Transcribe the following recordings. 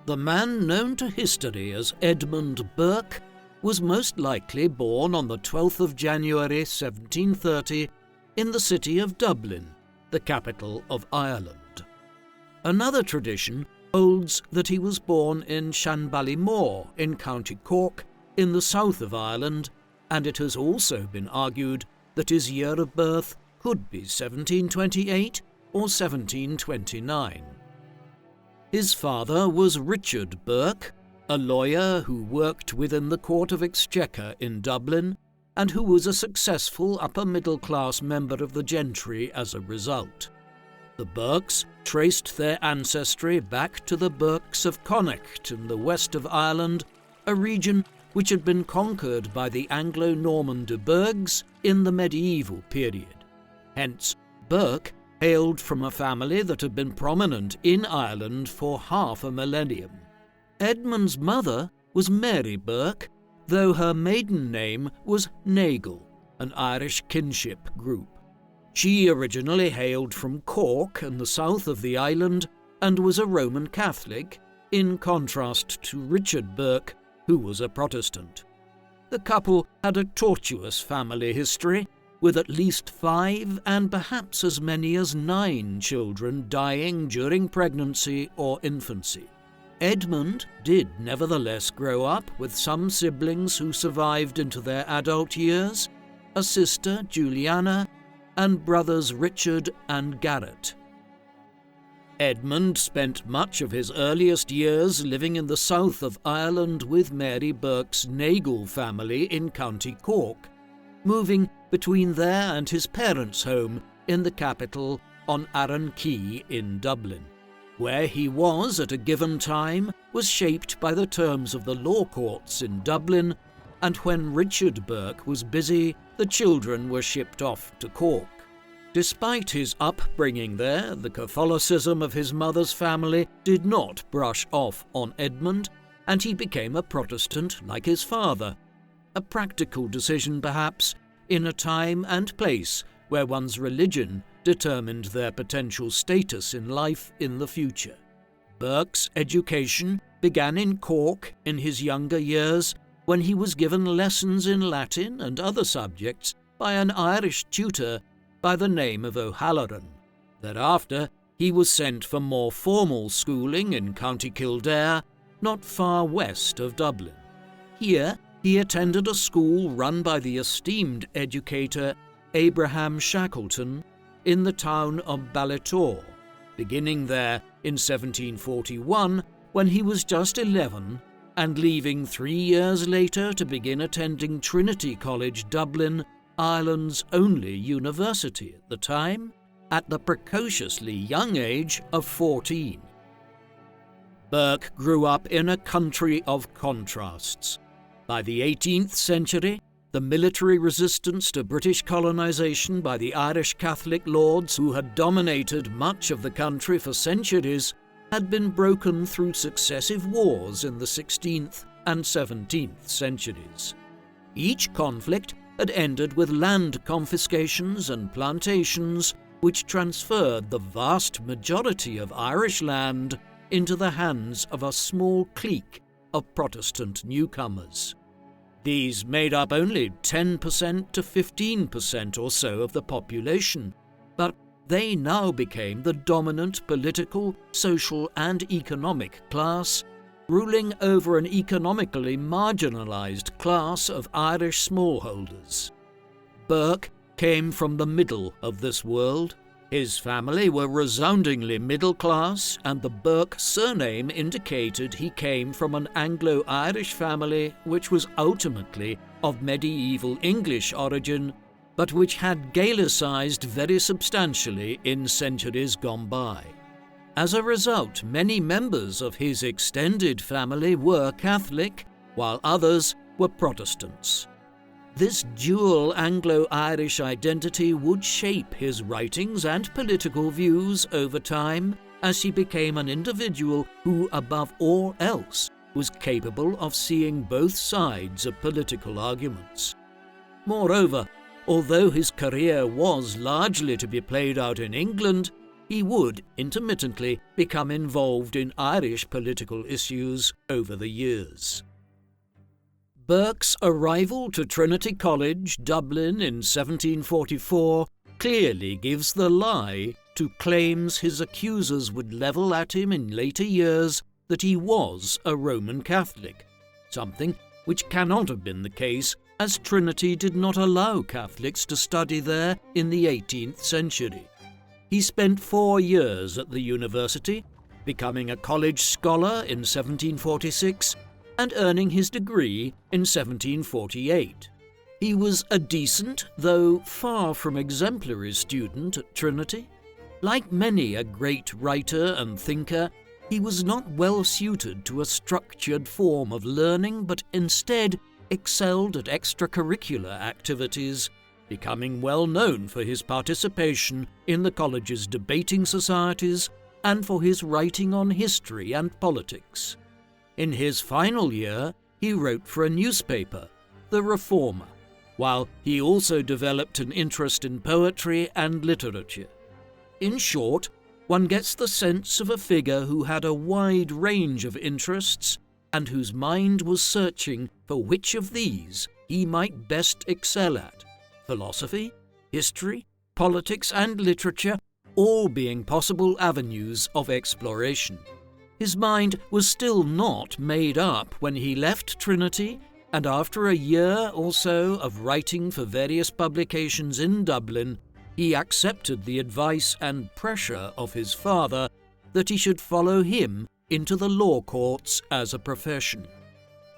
The man known to history as Edmund Burke was most likely born on the 12th of January 1730 in the city of Dublin, the capital of Ireland. Another tradition holds that he was born in Shanballymore in County Cork in the south of Ireland, and it has also been argued that his year of birth could be 1728 or 1729. His father was Richard Burke, a lawyer who worked within the Court of Exchequer in Dublin and who was a successful upper-middle-class member of the gentry as a result. The Burkes traced their ancestry back to the Burkes of Connacht in the west of Ireland, a region which had been conquered by the Anglo-Norman de Burghs in the medieval period. Hence, Burke hailed from a family that had been prominent in Ireland for half a millennium. Edmund's mother was Mary Burke, though her maiden name was Nagle, an Irish kinship group. She originally hailed from Cork in the south of the island and was a Roman Catholic, in contrast to Richard Burke, who was a Protestant. The couple had a tortuous family history, with at least 5 and perhaps as many as 9 children dying during pregnancy or infancy. Edmund did nevertheless grow up with some siblings who survived into their adult years, a sister, Juliana, and brothers Richard and Garrett. Edmund spent much of his earliest years living in the south of Ireland with Mary Burke's Nagle family in County Cork, moving between there and his parents' home in the capital on Arran Quay in Dublin. Where he was at a given time was shaped by the terms of the law courts in Dublin, and when Richard Burke was busy, the children were shipped off to Cork. Despite his upbringing there, the Catholicism of his mother's family did not brush off on Edmund, and he became a Protestant like his father. A practical decision, perhaps, in a time and place where one's religion determined their potential status in life in the future. Burke's education began in Cork in his younger years, when he was given lessons in Latin and other subjects by an Irish tutor by the name of O'Halloran. Thereafter, he was sent for more formal schooling in County Kildare, not far west of Dublin. Here, he attended a school run by the esteemed educator Abraham Shackleton in the town of Ballitore, beginning there in 1741 when he was just 11, and leaving 3 years later to begin attending Trinity College, Dublin, Ireland's only university at the time, at the precociously young age of 14. Burke grew up in a country of contrasts. By the 18th century, the military resistance to British colonisation by the Irish Catholic lords who had dominated much of the country for centuries had been broken through successive wars in the 16th and 17th centuries. Each conflict had ended with land confiscations and plantations which transferred the vast majority of Irish land into the hands of a small clique of Protestant newcomers. These made up only 10% to 15% or so of the population, but they now became the dominant political, social and economic class, ruling over an economically marginalised class of Irish smallholders. Burke came from the middle of this world. His family were resoundingly middle class, and the Burke surname indicated he came from an Anglo-Irish family which was ultimately of medieval English origin, but which had Gaelicised very substantially in centuries gone by. As a result, many members of his extended family were Catholic, while others were Protestants. This dual Anglo-Irish identity would shape his writings and political views over time as he became an individual who, above all else, was capable of seeing both sides of political arguments. Moreover, although his career was largely to be played out in England, he would intermittently become involved in Irish political issues over the years. Burke's arrival to Trinity College, Dublin in 1744 clearly gives the lie to claims his accusers would level at him in later years that he was a Roman Catholic, something which cannot have been the case as Trinity did not allow Catholics to study there in the 18th century. He spent 4 years at the university, becoming a college scholar in 1746 and earning his degree in 1748. He was a decent, though far from exemplary student at Trinity. Like many a great writer and thinker, he was not well suited to a structured form of learning, but instead excelled at extracurricular activities, becoming well known for his participation in the college's debating societies and for his writing on history and politics. In his final year, he wrote for a newspaper, The Reformer, while he also developed an interest in poetry and literature. In short, one gets the sense of a figure who had a wide range of interests and whose mind was searching for which of these he might best excel at: philosophy, history, politics, and literature, all being possible avenues of exploration. His mind was still not made up when he left Trinity, and after a year or so of writing for various publications in Dublin, he accepted the advice and pressure of his father that he should follow him into the law courts as a profession.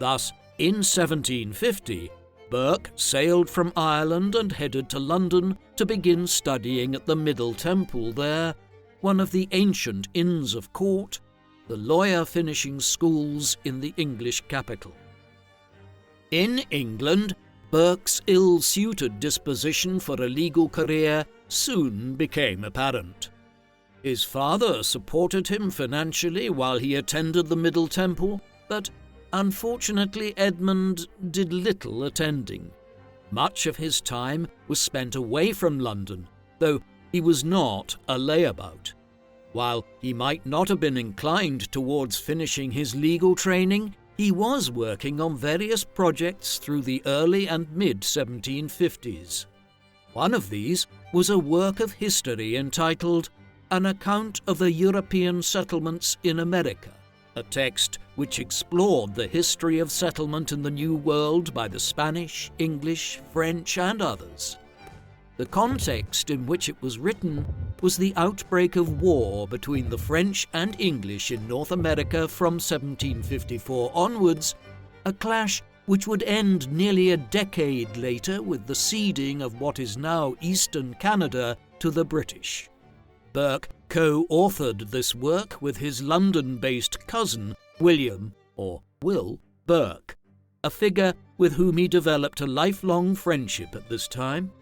Thus, in 1750, Burke sailed from Ireland and headed to London to begin studying at the Middle Temple there, one of the ancient Inns of Court, the lawyer-finishing schools in the English capital. In England, Burke's ill-suited disposition for a legal career soon became apparent. His father supported him financially while he attended the Middle Temple, but unfortunately Edmund did little attending. Much of his time was spent away from London, though he was not a layabout. While he might not have been inclined towards finishing his legal training, he was working on various projects through the early and mid-1750s. One of these was a work of history entitled An Account of the European Settlements in America, a text which explored the history of settlement in the New World by the Spanish, English, French, and others. The context in which it was written was the outbreak of war between the French and English in North America from 1754 onwards, a clash which would end nearly a decade later with the ceding of what is now Eastern Canada to the British. Burke co-authored this work with his London-based cousin, William, or Will, Burke, a figure with whom he developed a lifelong friendship at this time.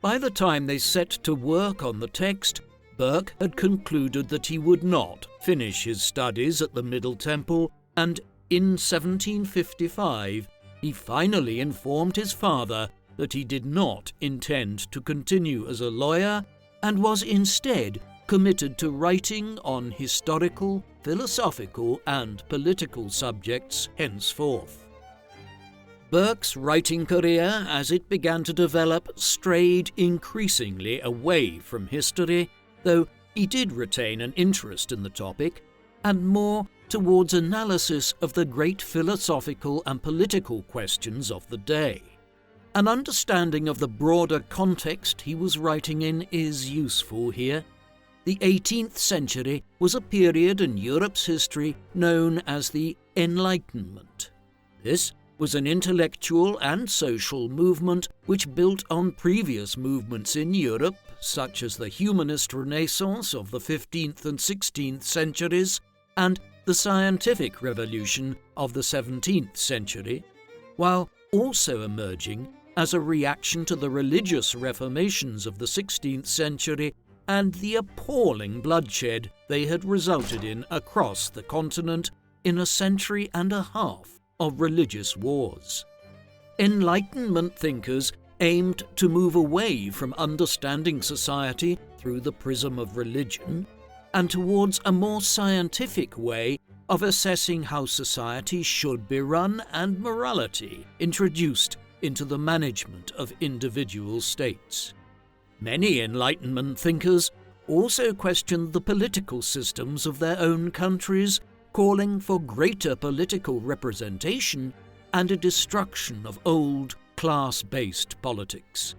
By the time they set to work on the text, Burke had concluded that he would not finish his studies at the Middle Temple, and in 1755 he finally informed his father that he did not intend to continue as a lawyer and was instead committed to writing on historical, philosophical, and political subjects henceforth. Burke's writing career, as it began to develop, strayed increasingly away from history, though he did retain an interest in the topic, and more towards analysis of the great philosophical and political questions of the day. An understanding of the broader context he was writing in is useful here. The 18th century was a period in Europe's history known as the Enlightenment. This was an intellectual and social movement which built on previous movements in Europe, such as the humanist Renaissance of the 15th and 16th centuries and the scientific revolution of the 17th century, while also emerging as a reaction to the religious reformations of the 16th century and the appalling bloodshed they had resulted in across the continent in a century and a half of religious wars. Enlightenment thinkers aimed to move away from understanding society through the prism of religion and towards a more scientific way of assessing how society should be run and morality introduced into the management of individual states. Many Enlightenment thinkers also questioned the political systems of their own countries, calling for greater political representation and a destruction of old class-based politics.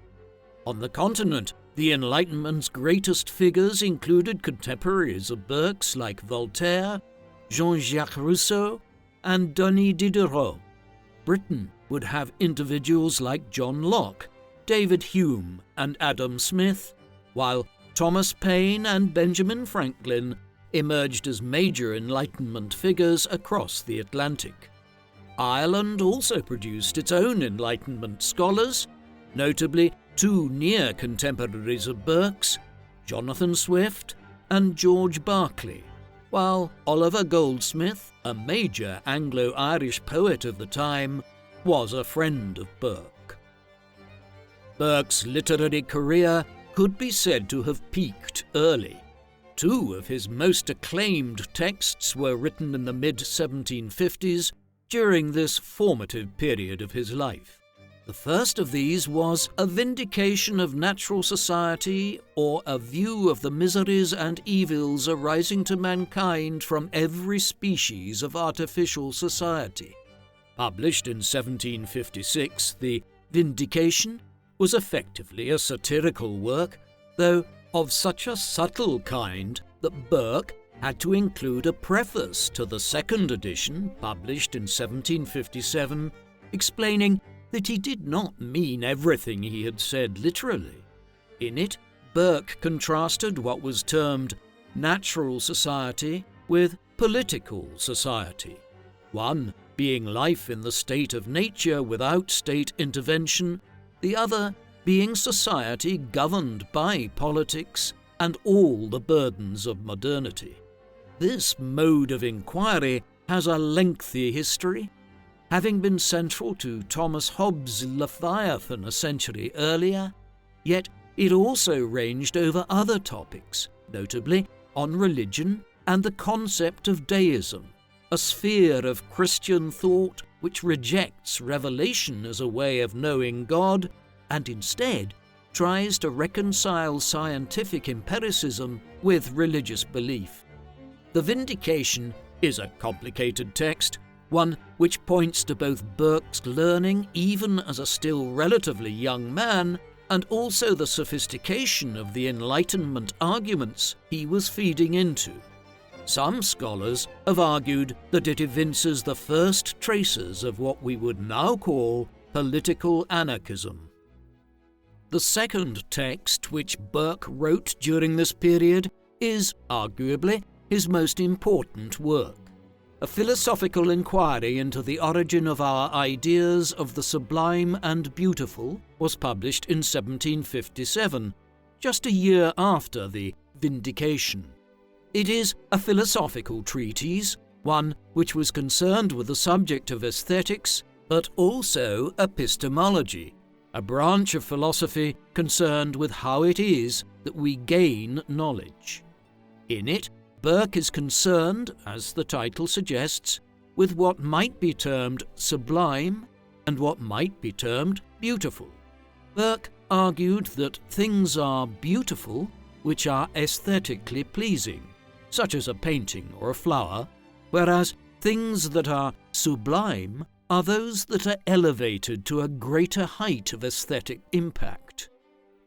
On the continent, the Enlightenment's greatest figures included contemporaries of Burke's like Voltaire, Jean-Jacques Rousseau, and Denis Diderot. Britain would have individuals like John Locke, David Hume, and Adam Smith, while Thomas Paine and Benjamin Franklin emerged as major Enlightenment figures across the Atlantic. Ireland also produced its own Enlightenment scholars, notably two near contemporaries of Burke's, Jonathan Swift and George Berkeley, while Oliver Goldsmith, a major Anglo-Irish poet of the time, was a friend of Burke. Burke's literary career could be said to have peaked early. Two of his most acclaimed texts were written in the mid-1750s during this formative period of his life. The first of these was A Vindication of Natural Society, or A View of the Miseries and Evils Arising to Mankind from Every Species of Artificial Society. Published in 1756, The Vindication was effectively a satirical work, though of such a subtle kind that Burke had to include a preface to the second edition, published in 1757, explaining that he did not mean everything he had said literally. In it, Burke contrasted what was termed natural society with political society, one being life in the state of nature without state intervention, the other being society governed by politics and all the burdens of modernity. This mode of inquiry has a lengthy history, having been central to Thomas Hobbes' Leviathan a century earlier, yet it also ranged over other topics, notably on religion and the concept of deism, a sphere of Christian thought which rejects revelation as a way of knowing God and instead tries to reconcile scientific empiricism with religious belief. The Vindication is a complicated text, one which points to both Burke's learning even as a still relatively young man and also the sophistication of the Enlightenment arguments he was feeding into. Some scholars have argued that it evinces the first traces of what we would now call political anarchism. The second text which Burke wrote during this period is, arguably, his most important work. A philosophical inquiry into the origin of our ideas of the sublime and beautiful was published in 1757, just a year after the Vindication. It is a philosophical treatise, one which was concerned with the subject of aesthetics, but also epistemology, a branch of philosophy concerned with how it is that we gain knowledge. In it, Burke is concerned, as the title suggests, with what might be termed sublime and what might be termed beautiful. Burke argued that things are beautiful which are aesthetically pleasing, such as a painting or a flower, whereas things that are sublime are those that are elevated to a greater height of aesthetic impact,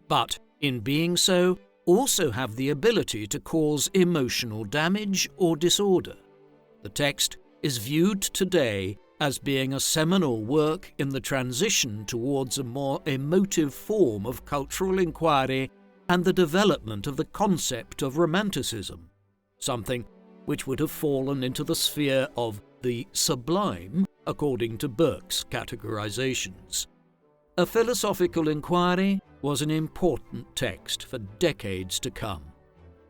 but in being so also have the ability to cause emotional damage or disorder. The text is viewed today as being a seminal work in the transition towards a more emotive form of cultural inquiry and the development of the concept of Romanticism, something which would have fallen into the sphere of the sublime according to Burke's categorizations. A philosophical inquiry was an important text for decades to come.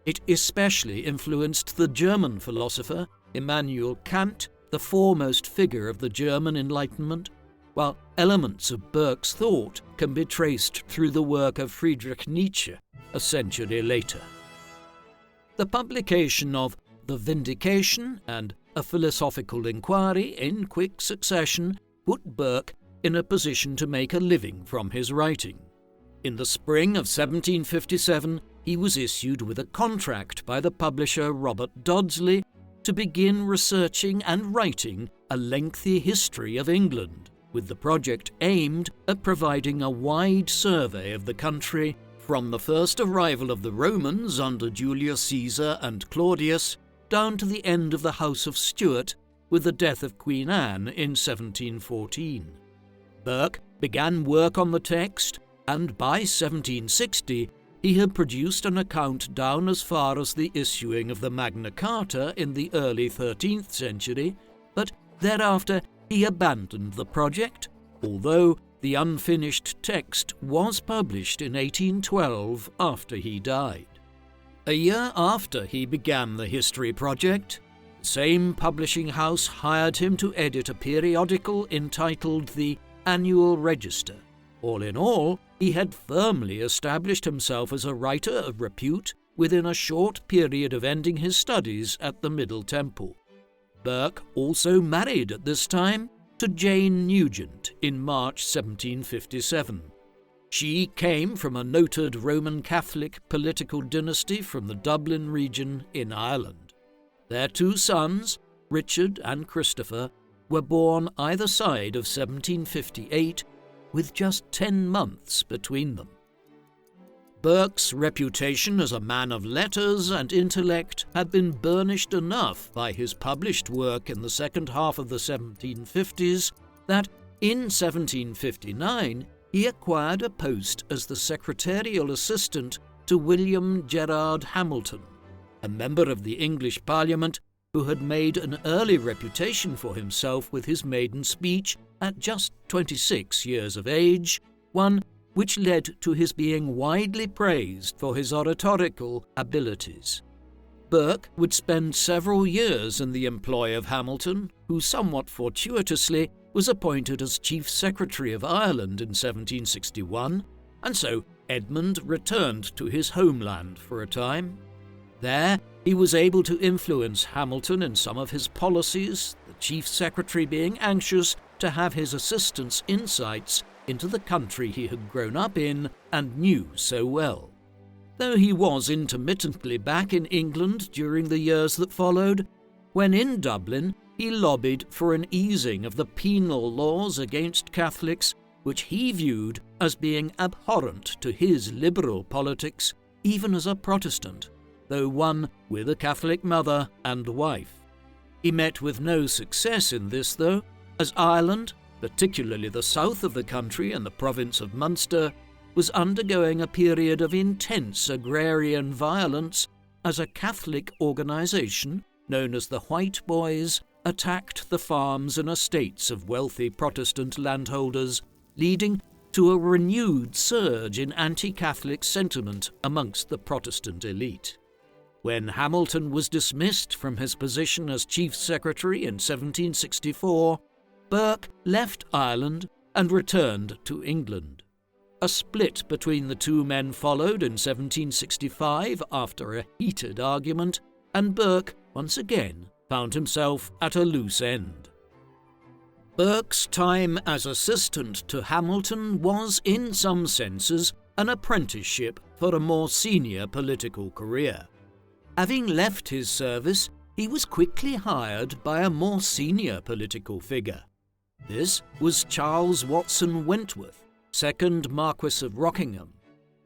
It especially influenced the German philosopher Immanuel Kant, the foremost figure of the German Enlightenment, while elements of Burke's thought can be traced through the work of Friedrich Nietzsche, a century later. The publication of The Vindication and A Philosophical Inquiry in quick succession put Burke in a position to make a living from his writing. In the spring of 1757, he was issued with a contract by the publisher Robert Dodsley to begin researching and writing a lengthy history of England, with the project aimed at providing a wide survey of the country from the first arrival of the Romans under Julius Caesar and Claudius down to the end of the House of Stuart with the death of Queen Anne in 1714. Burke began work on the text, and by 1760 he had produced an account down as far as the issuing of the Magna Carta in the early 13th century, but thereafter he abandoned the project, although the unfinished text was published in 1812 after he died. A year after he began the history project, the same publishing house hired him to edit a periodical entitled the Annual Register. All in all, he had firmly established himself as a writer of repute within a short period of ending his studies at the Middle Temple. Burke also married at this time to Jane Nugent in March 1757. She came from a noted Roman Catholic political dynasty from the Dublin region in Ireland. Their two sons, Richard and Christopher, were born either side of 1758, with just 10 months between them. Burke's reputation as a man of letters and intellect had been burnished enough by his published work in the second half of the 1750s that in 1759 he acquired a post as the secretarial assistant to William Gerard Hamilton, a member of the English Parliament who had made an early reputation for himself with his maiden speech at just 26 years of age, one which led to his being widely praised for his oratorical abilities. Burke would spend several years in the employ of Hamilton, who somewhat fortuitously was appointed as Chief Secretary of Ireland in 1761, and so Edmund returned to his homeland for a time. There, he was able to influence Hamilton in some of his policies, the Chief Secretary being anxious to have his assistant's insights into the country he had grown up in and knew so well. Though he was intermittently back in England during the years that followed, when in Dublin he lobbied for an easing of the penal laws against Catholics, which he viewed as being abhorrent to his liberal politics, even as a Protestant, though one with a Catholic mother and wife. He met with no success in this, though, as Ireland, particularly the south of the country and the province of Munster, was undergoing a period of intense agrarian violence as a Catholic organisation known as the White Boys attacked the farms and estates of wealthy Protestant landholders, leading to a renewed surge in anti-Catholic sentiment amongst the Protestant elite. When Hamilton was dismissed from his position as Chief Secretary in 1764, Burke left Ireland and returned to England. A split between the two men followed in 1765 after a heated argument, and Burke once again found himself at a loose end. Burke's time as assistant to Hamilton was, in some senses, an apprenticeship for a more senior political career. Having left his service, he was quickly hired by a more senior political figure. This was Charles Watson Wentworth, 2nd Marquess of Rockingham.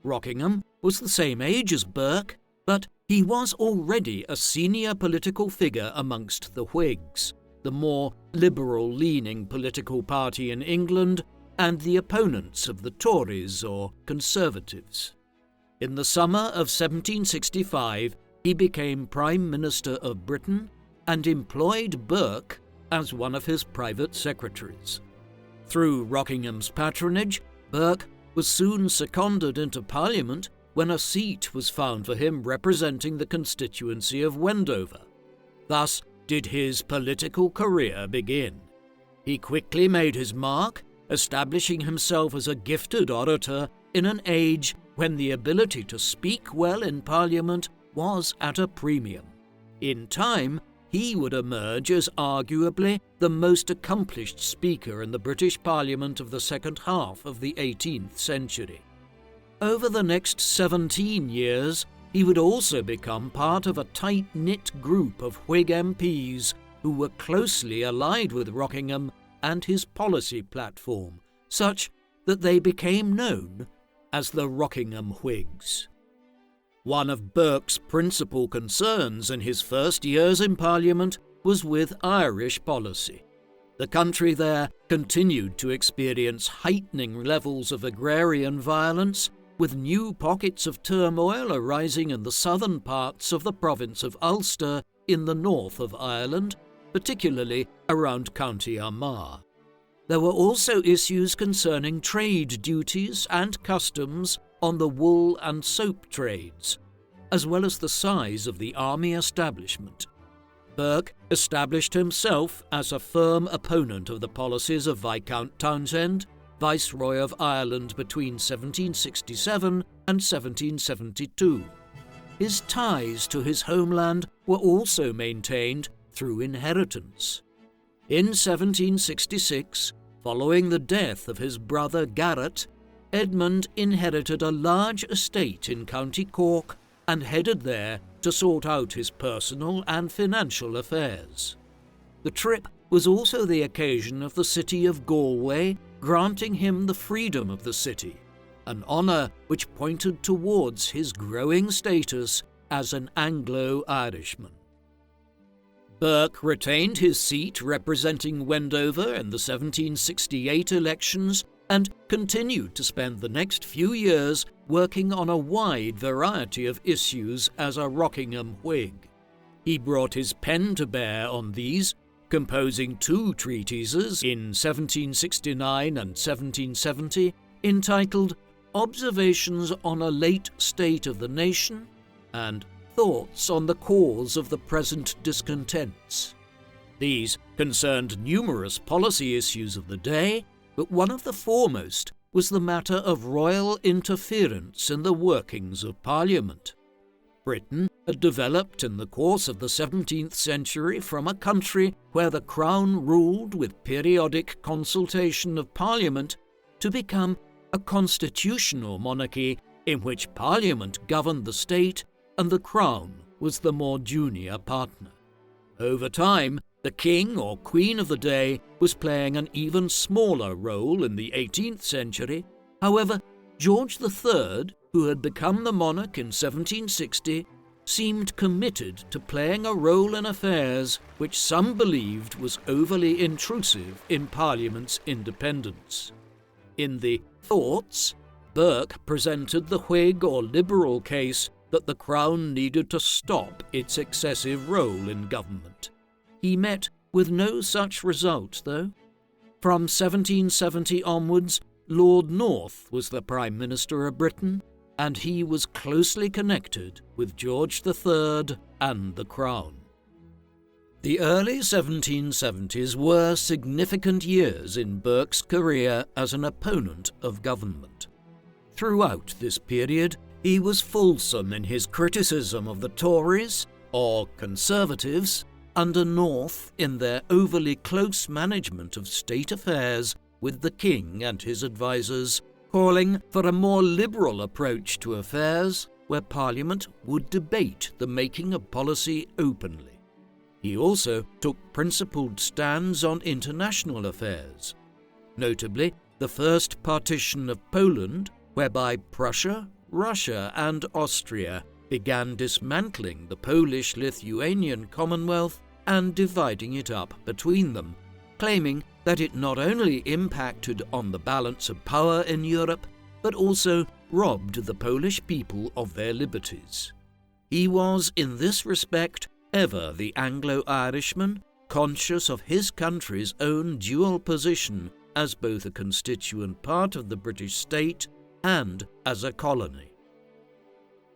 Rockingham was the same age as Burke, but he was already a senior political figure amongst the Whigs, the more liberal-leaning political party in England, and the opponents of the Tories or Conservatives. In the summer of 1765, he became Prime Minister of Britain and employed Burke as one of his private secretaries. Through Rockingham's patronage, Burke was soon seconded into Parliament when a seat was found for him representing the constituency of Wendover. Thus did his political career begin. He quickly made his mark, establishing himself as a gifted orator in an age when the ability to speak well in Parliament was at a premium. In time, he would emerge as arguably the most accomplished speaker in the British Parliament of the second half of the 18th century. Over the next 17 years, he would also become part of a tight-knit group of Whig MPs who were closely allied with Rockingham and his policy platform, such that they became known as the Rockingham Whigs. One of Burke's principal concerns in his first years in Parliament was with Irish policy. The country there continued to experience heightening levels of agrarian violence, with new pockets of turmoil arising in the southern parts of the province of Ulster in the north of Ireland, particularly around County Armagh. There were also issues concerning trade duties and customs on the wool and soap trades, as well as the size of the army establishment. Burke established himself as a firm opponent of the policies of Viscount Townshend, Viceroy of Ireland between 1767 and 1772. His ties to his homeland were also maintained through inheritance. In 1766, following the death of his brother Garret, Edmund inherited a large estate in County Cork and headed there to sort out his personal and financial affairs. The trip was also the occasion of the city of Galway granting him the freedom of the city, an honour which pointed towards his growing status as an Anglo-Irishman. Burke retained his seat representing Wendover in the 1768 elections and continued to spend the next few years working on a wide variety of issues as a Rockingham Whig. He brought his pen to bear on these, composing 2 treatises in 1769 and 1770 entitled Observations on a Late State of the Nation and Thoughts on the Cause of the Present Discontents. These concerned numerous policy issues of the day, but one of the foremost was the matter of royal interference in the workings of Parliament. Britain had developed in the course of the 17th century from a country where the Crown ruled with periodic consultation of Parliament to become a constitutional monarchy in which Parliament governed the state and the Crown was the more junior partner. Over time, the king or queen of the day was playing an even smaller role in the 18th century. However, George III, who had become the monarch in 1760, seemed committed to playing a role in affairs which some believed was overly intrusive in Parliament's independence. In the Thoughts, Burke presented the Whig or Liberal case that the Crown needed to stop its excessive role in government. He met with no such result, though. From 1770 onwards, Lord North was the Prime Minister of Britain, and he was closely connected with George III and the Crown. The early 1770s were significant years in Burke's career as an opponent of government. Throughout this period, he was fulsome in his criticism of the Tories, or Conservatives, under North in their overly close management of state affairs with the king and his advisers, calling for a more liberal approach to affairs where Parliament would debate the making of policy openly. He also took principled stands on international affairs, notably the first partition of Poland, whereby Prussia, Russia and Austria began dismantling the Polish-Lithuanian Commonwealth and dividing it up between them, claiming that it not only impacted on the balance of power in Europe, but also robbed the Polish people of their liberties. He was, in this respect, ever the Anglo-Irishman, conscious of his country's own dual position as both a constituent part of the British state and as a colony.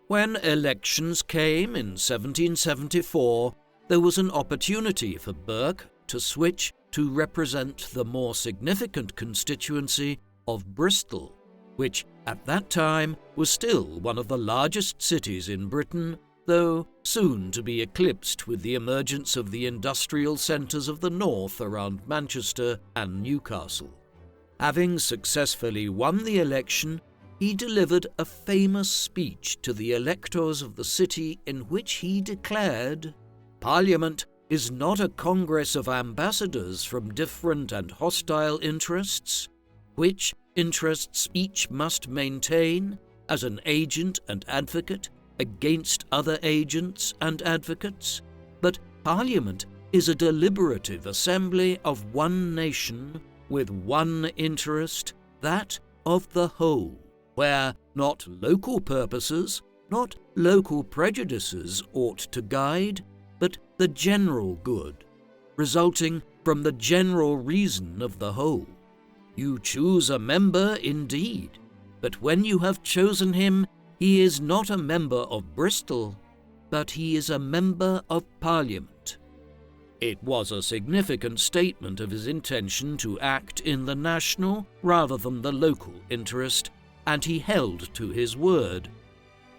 When elections came in 1774, there was an opportunity for Burke to switch to represent the more significant constituency of Bristol, which at that time was still one of the largest cities in Britain, though soon to be eclipsed with the emergence of the industrial centres of the north around Manchester and Newcastle. Having successfully won the election, he delivered a famous speech to the electors of the city in which he declared, "Parliament is not a congress of ambassadors from different and hostile interests, which interests each must maintain as an agent and advocate against other agents and advocates, but Parliament is a deliberative assembly of one nation with one interest, that of the whole, where not local purposes, not local prejudices ought to guide, but the general good, resulting from the general reason of the whole. You choose a member indeed, but when you have chosen him, he is not a member of Bristol, but he is a member of Parliament." It was a significant statement of his intention to act in the national rather than the local interest, and he held to his word,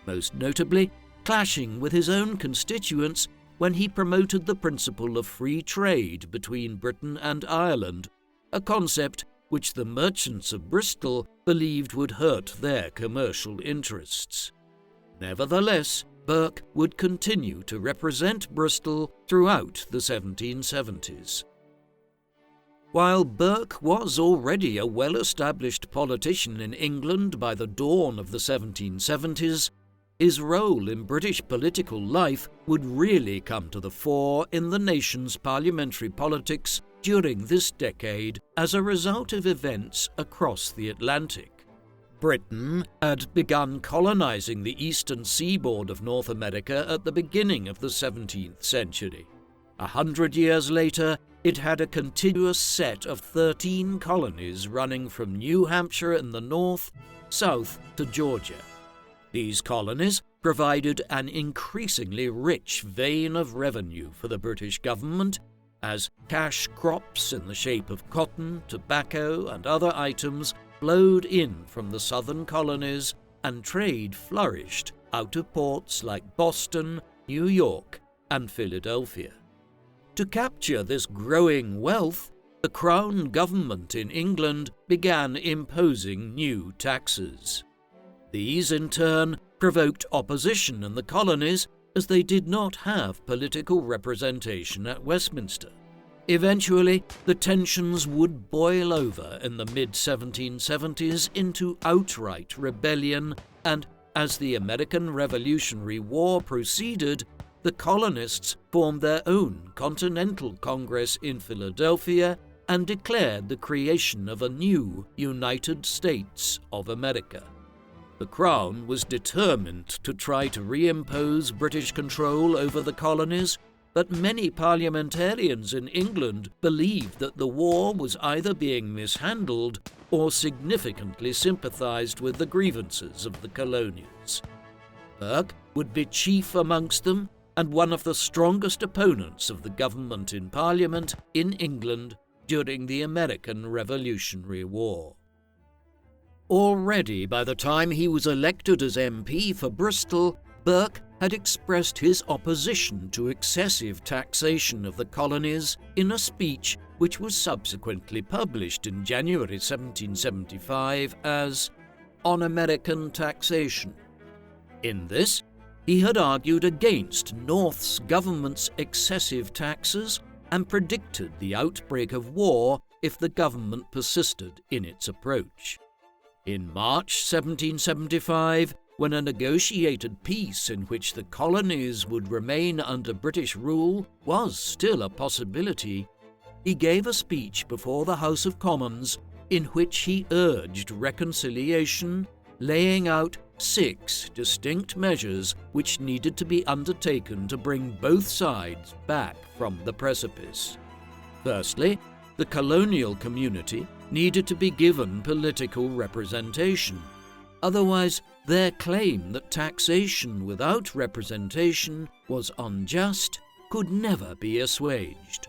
most notably clashing with his own constituents when he promoted the principle of free trade between Britain and Ireland, a concept which the merchants of Bristol believed would hurt their commercial interests. Nevertheless, Burke would continue to represent Bristol throughout the 1770s. While Burke was already a well-established politician in England by the dawn of the 1770s, his role in British political life would really come to the fore in the nation's parliamentary politics during this decade as a result of events across the Atlantic. Britain had begun colonizing the eastern seaboard of North America at the beginning of the 17th century. 100 years later, it had a continuous set of 13 colonies running from New Hampshire in the north, south to Georgia. These colonies provided an increasingly rich vein of revenue for the British government, as cash crops in the shape of cotton, tobacco, and other items flowed in from the southern colonies, and trade flourished out of ports like Boston, New York, and Philadelphia. To capture this growing wealth, the Crown government in England began imposing new taxes. These, in turn, provoked opposition in the colonies, as they did not have political representation at Westminster. Eventually, the tensions would boil over in the mid-1770s into outright rebellion, and as the American Revolutionary War proceeded, the colonists formed their own Continental Congress in Philadelphia and declared the creation of a new United States of America. The Crown was determined to try to reimpose British control over the colonies, but many parliamentarians in England believed that the war was either being mishandled or significantly sympathized with the grievances of the colonials. Burke would be chief amongst them and one of the strongest opponents of the government in Parliament in England during the American Revolutionary War. Already by the time he was elected as MP for Bristol, Burke had expressed his opposition to excessive taxation of the colonies in a speech which was subsequently published in January 1775 as "On American Taxation." In this, he had argued against North's government's excessive taxes and predicted the outbreak of war if the government persisted in its approach. In March 1775, when a negotiated peace in which the colonies would remain under British rule was still a possibility, he gave a speech before the House of Commons in which he urged reconciliation, laying out 6 distinct measures which needed to be undertaken to bring both sides back from the precipice. Firstly, the colonial community needed to be given political representation. Otherwise, their claim that taxation without representation was unjust could never be assuaged.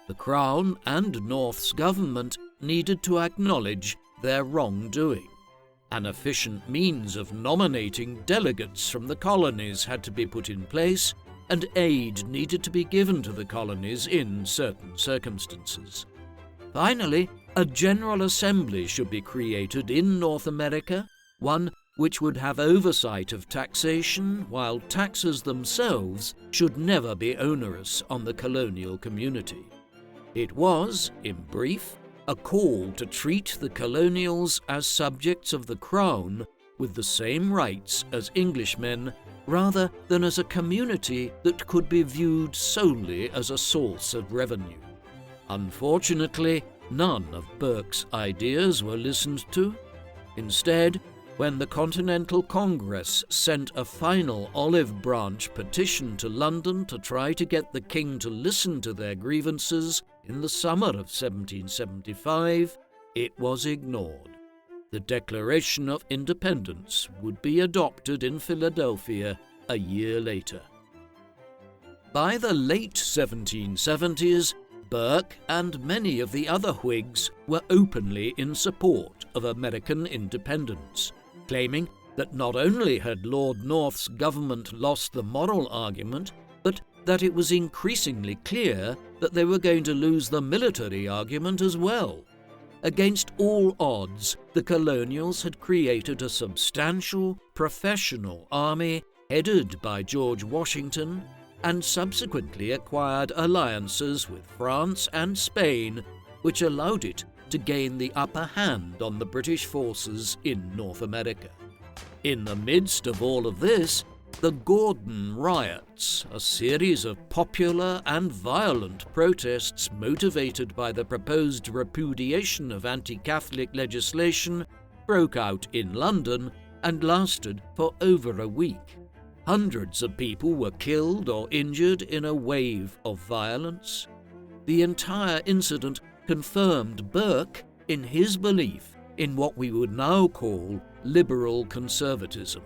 The Crown and North's government needed to acknowledge their wrongdoing. An efficient means of nominating delegates from the colonies had to be put in place, and aid needed to be given to the colonies in certain circumstances. Finally, a General Assembly should be created in North America, one which would have oversight of taxation, while taxes themselves should never be onerous on the colonial community. It was, in brief, a call to treat the colonials as subjects of the Crown with the same rights as Englishmen, rather than as a community that could be viewed solely as a source of revenue. Unfortunately, none of Burke's ideas were listened to. Instead, when the Continental Congress sent a final olive branch petition to London to try to get the king to listen to their grievances in the summer of 1775, it was ignored. The Declaration of Independence would be adopted in Philadelphia a year later. By the late 1770s, Burke and many of the other Whigs were openly in support of American independence, claiming that not only had Lord North's government lost the moral argument, but that it was increasingly clear that they were going to lose the military argument as well. Against all odds, the colonials had created a substantial, professional army headed by George Washington, and subsequently acquired alliances with France and Spain, which allowed it to gain the upper hand on the British forces in North America. In the midst of all of this, the Gordon Riots, a series of popular and violent protests motivated by the proposed repudiation of anti-Catholic legislation, broke out in London and lasted for over a week. Hundreds of people were killed or injured in a wave of violence. The entire incident confirmed Burke in his belief in what we would now call liberal conservatism,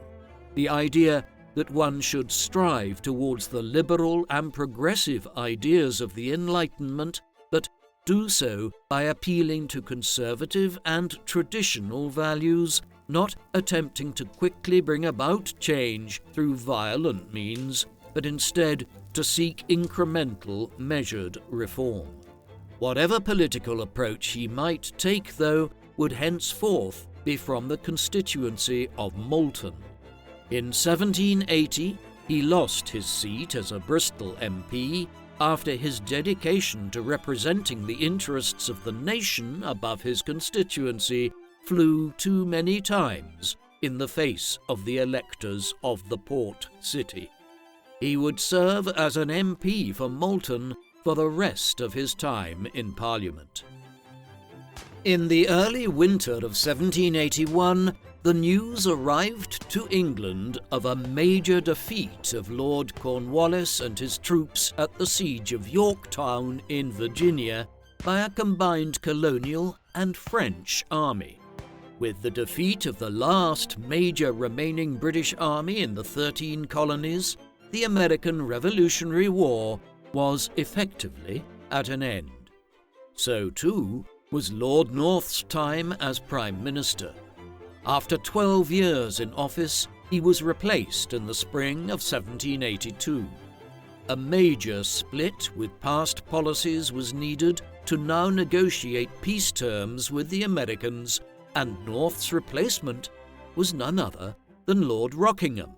the idea that one should strive towards the liberal and progressive ideas of the Enlightenment, but do so by appealing to conservative and traditional values, not attempting to quickly bring about change through violent means, but instead to seek incremental, measured reform. Whatever political approach he might take, though, would henceforth be from the constituency of Malton. In 1780, he lost his seat as a Bristol MP after his dedication to representing the interests of the nation above his constituency flew too many times in the face of the electors of the port city. He would serve as an MP for Malton for the rest of his time in Parliament. In the early winter of 1781, the news arrived to England of a major defeat of Lord Cornwallis and his troops at the siege of Yorktown in Virginia by a combined colonial and French army. With the defeat of the last major remaining British army in the 13 colonies, the American Revolutionary War was effectively at an end. So too was Lord North's time as Prime Minister. After 12 years in office, he was replaced in the spring of 1782. A major split with past policies was needed to now negotiate peace terms with the Americans, and North's replacement was none other than Lord Rockingham.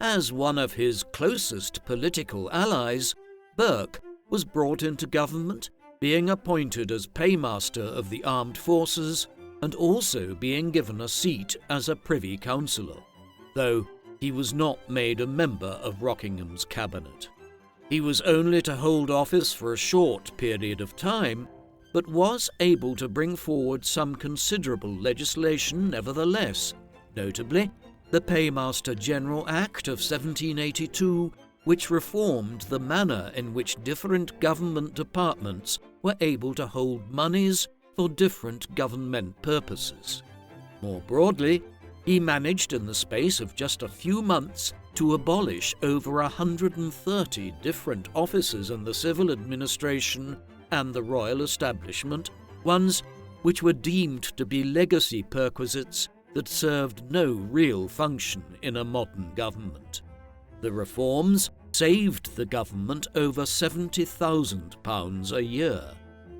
As one of his closest political allies, Burke was brought into government, being appointed as Paymaster of the Armed Forces and also being given a seat as a Privy Councillor, though he was not made a member of Rockingham's cabinet. He was only to hold office for a short period of time, but was able to bring forward some considerable legislation nevertheless, notably the Paymaster General Act of 1782, which reformed the manner in which different government departments were able to hold monies for different government purposes. More broadly, he managed in the space of just a few months to abolish over 130 different offices in the civil administration and the royal establishment, ones which were deemed to be legacy perquisites that served no real function in a modern government. The reforms saved the government over £70,000 a year,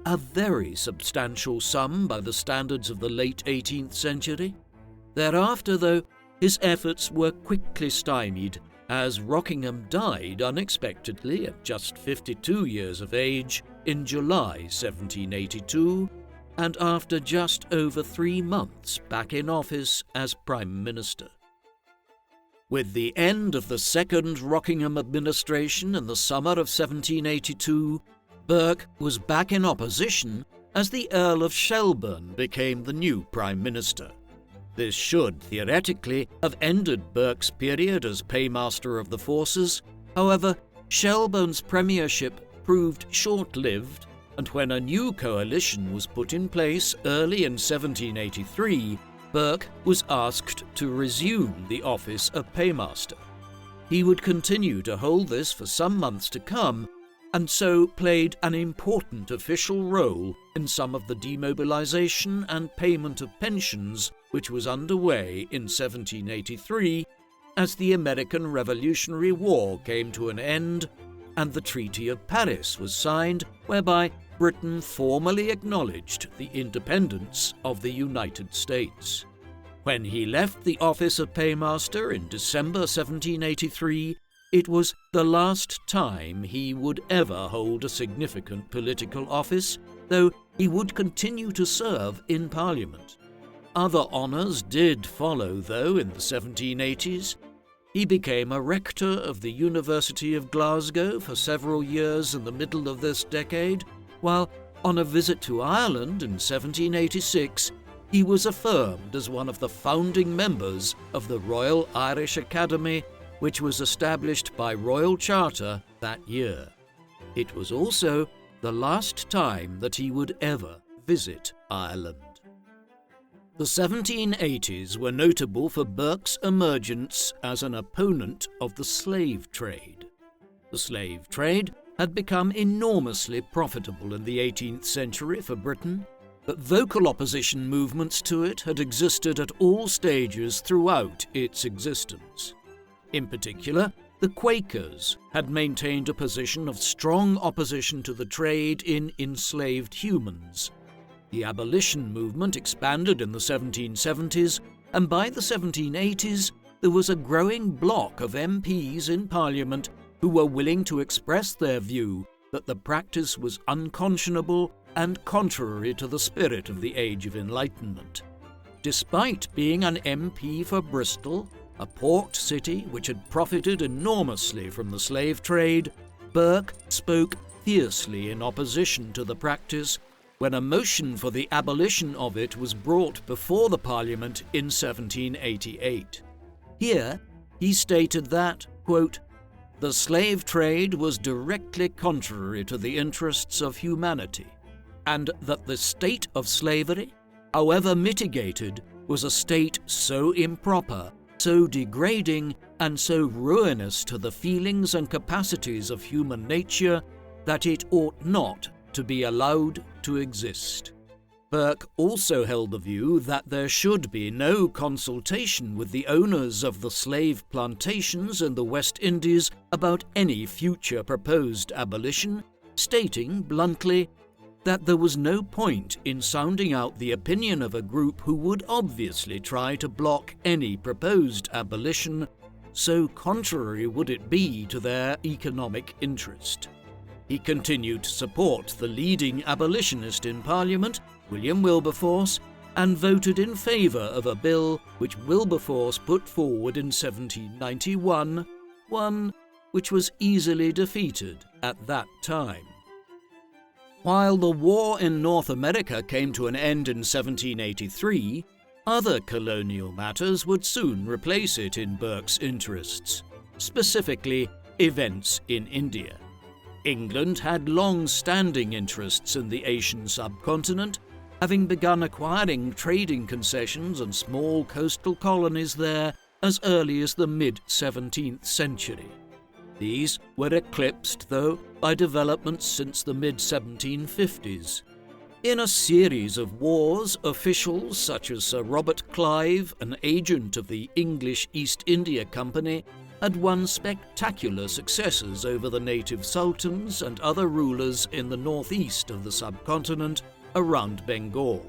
a very substantial sum by the standards of the late 18th century. Thereafter, though, his efforts were quickly stymied as Rockingham died unexpectedly at just 52 years of age in July 1782, and after just over 3 months back in office as Prime Minister. With the end of the second Rockingham administration in the summer of 1782, Burke was back in opposition as the Earl of Shelburne became the new Prime Minister. This should, theoretically, have ended Burke's period as Paymaster of the Forces. However, Shelburne's premiership proved short-lived, and when a new coalition was put in place early in 1783, Burke was asked to resume the office of Paymaster. He would continue to hold this for some months to come, and so played an important official role in some of the demobilization and payment of pensions which was underway in 1783 as the American Revolutionary War came to an end and the Treaty of Paris was signed, whereby Britain formally acknowledged the independence of the United States. When he left the office of Paymaster in December 1783, it was the last time he would ever hold a significant political office, though he would continue to serve in Parliament. Other honours did follow, though, in the 1780s. He became a rector of the University of Glasgow for several years in the middle of this decade, while on a visit to Ireland in 1786, he was affirmed as one of the founding members of the Royal Irish Academy, which was established by Royal Charter that year. It was also the last time that he would ever visit Ireland. The 1780s were notable for Burke's emergence as an opponent of the slave trade. The slave trade had become enormously profitable in the 18th century for Britain, but vocal opposition movements to it had existed at all stages throughout its existence. In particular, the Quakers had maintained a position of strong opposition to the trade in enslaved humans. The abolition movement expanded in the 1770s, and by the 1780s there was a growing bloc of MPs in Parliament who were willing to express their view that the practice was unconscionable and contrary to the spirit of the Age of Enlightenment. Despite being an MP for Bristol, a port city which had profited enormously from the slave trade, Burke spoke fiercely in opposition to the practice when a motion for the abolition of it was brought before the Parliament in 1788. Here, he stated that, quote, "The slave trade was directly contrary to the interests of humanity, and that the state of slavery, however mitigated, was a state so improper, so degrading, and so ruinous to the feelings and capacities of human nature that it ought not to be allowed to exist." Burke also held the view that there should be no consultation with the owners of the slave plantations in the West Indies about any future proposed abolition, stating bluntly that there was no point in sounding out the opinion of a group who would obviously try to block any proposed abolition, so contrary would it be to their economic interest. He continued to support the leading abolitionist in Parliament, William Wilberforce, and voted in favour of a bill which Wilberforce put forward in 1791, one which was easily defeated at that time. While the war in North America came to an end in 1783, other colonial matters would soon replace it in Burke's interests, specifically events in India. England had long-standing interests in the Asian subcontinent, having begun acquiring trading concessions and small coastal colonies there as early as the mid-17th century. These were eclipsed, though, by developments since the mid-1750s. In a series of wars, officials such as Sir Robert Clive, an agent of the English East India Company, had won spectacular successes over the native sultans and other rulers in the northeast of the subcontinent around Bengal.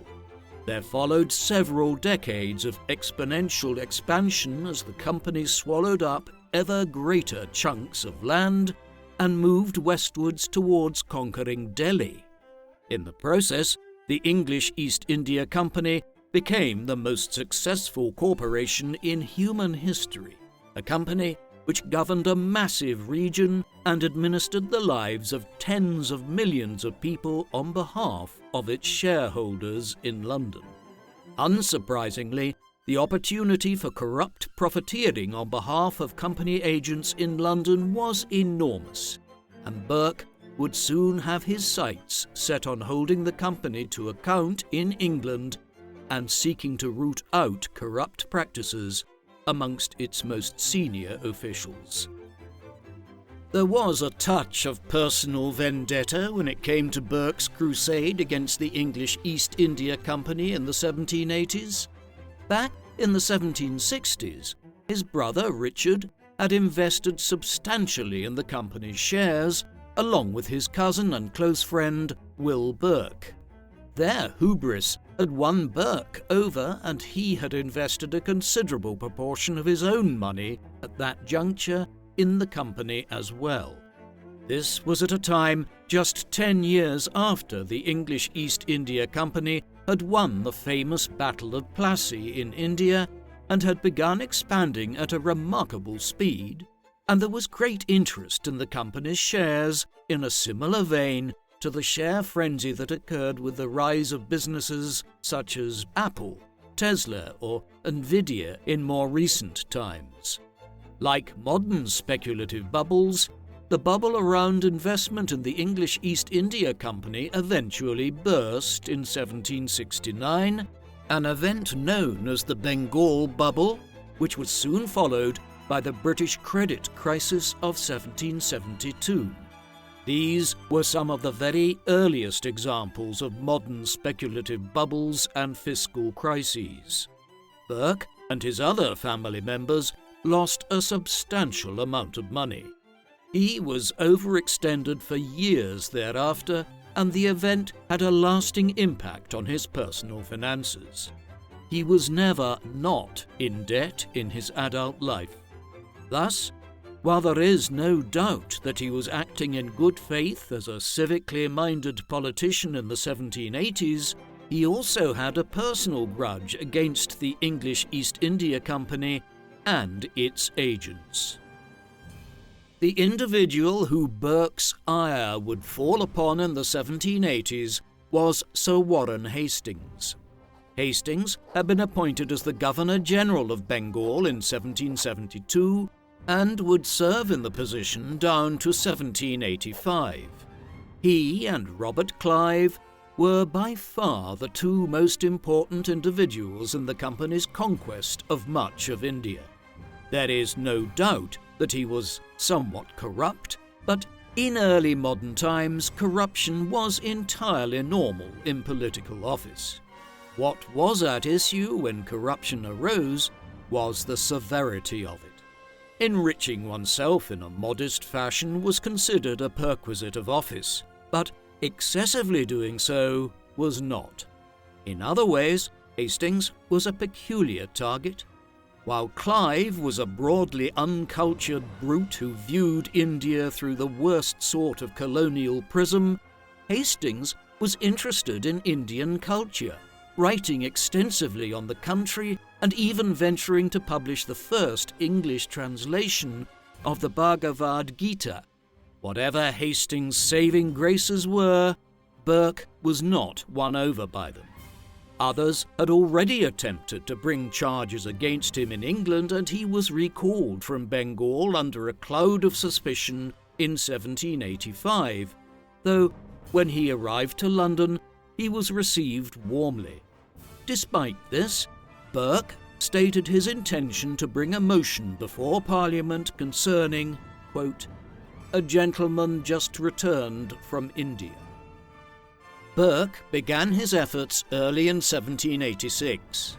There followed several decades of exponential expansion as the company swallowed up ever greater chunks of land and moved westwards towards conquering Delhi. In the process, the English East India Company became the most successful corporation in human history, a company which governed a massive region and administered the lives of tens of millions of people on behalf of its shareholders in London. Unsurprisingly, the opportunity for corrupt profiteering on behalf of company agents in London was enormous, and Burke would soon have his sights set on holding the company to account in England and seeking to root out corrupt practices amongst its most senior officials. There was a touch of personal vendetta when it came to Burke's crusade against the English East India Company in the 1780s. Back in the 1760s, his brother Richard had invested substantially in the company's shares, along with his cousin and close friend Will Burke. Their hubris had won Burke over, and he had invested a considerable proportion of his own money at that juncture in the company as well. This was at a time just 10 years after the English East India Company had won the famous Battle of Plassey in India and had begun expanding at a remarkable speed, and there was great interest in the company's shares in a similar vein to the share frenzy that occurred with the rise of businesses such as Apple, Tesla, or Nvidia in more recent times. Like modern speculative bubbles, the bubble around investment in the English East India Company eventually burst in 1769, an event known as the Bengal Bubble, which was soon followed by the British credit crisis of 1772. These were some of the very earliest examples of modern speculative bubbles and fiscal crises. Burke and his other family members lost a substantial amount of money. He was overextended for years thereafter, and the event had a lasting impact on his personal finances. He was never not in debt in his adult life. Thus, while there is no doubt that he was acting in good faith as a civically minded politician in the 1780s, he also had a personal grudge against the English East India Company and its agents. The individual who Burke's ire would fall upon in the 1780s was Sir Warren Hastings. Hastings had been appointed as the Governor-General of Bengal in 1772 and would serve in the position down to 1785. He and Robert Clive were by far the two most important individuals in the company's conquest of much of India. There is no doubt that he was somewhat corrupt, but in early modern times, corruption was entirely normal in political office. What was at issue when corruption arose was the severity of it. Enriching oneself in a modest fashion was considered a perquisite of office, but excessively doing so was not. In other ways, Hastings was a peculiar target. While Clive was a broadly uncultured brute who viewed India through the worst sort of colonial prism, Hastings was interested in Indian culture, writing extensively on the country and even venturing to publish the first English translation of the Bhagavad Gita. Whatever Hastings' saving graces were, Burke was not won over by them. Others had already attempted to bring charges against him in England, and he was recalled from Bengal under a cloud of suspicion in 1785, though when he arrived to London, he was received warmly. Despite this, Burke stated his intention to bring a motion before Parliament concerning, quote, "a gentleman just returned from India." Burke began his efforts early in 1786.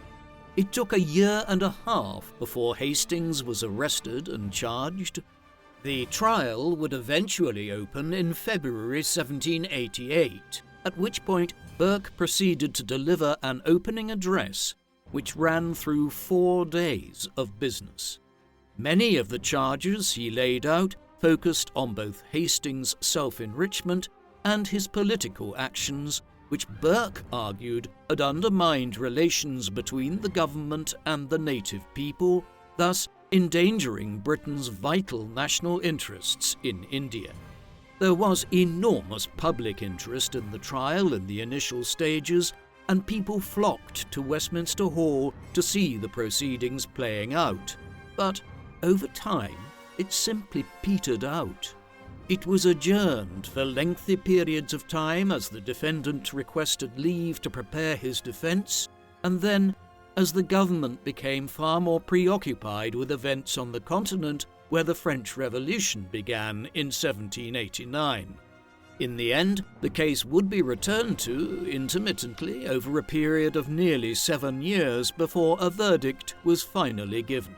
It took a year and a half before Hastings was arrested and charged. The trial would eventually open in February 1788, at which point Burke proceeded to deliver an opening address which ran through 4 days of business. Many of the charges he laid out focused on both Hastings' self-enrichment and his political actions, which Burke argued had undermined relations between the government and the native people, thus endangering Britain's vital national interests in India. There was enormous public interest in the trial in the initial stages, and people flocked to Westminster Hall to see the proceedings playing out. But over time, it simply petered out. It was adjourned for lengthy periods of time as the defendant requested leave to prepare his defence, and then, as the government became far more preoccupied with events on the continent where the French Revolution began in 1789. In the end, the case would be returned to intermittently over a period of nearly 7 years before a verdict was finally given.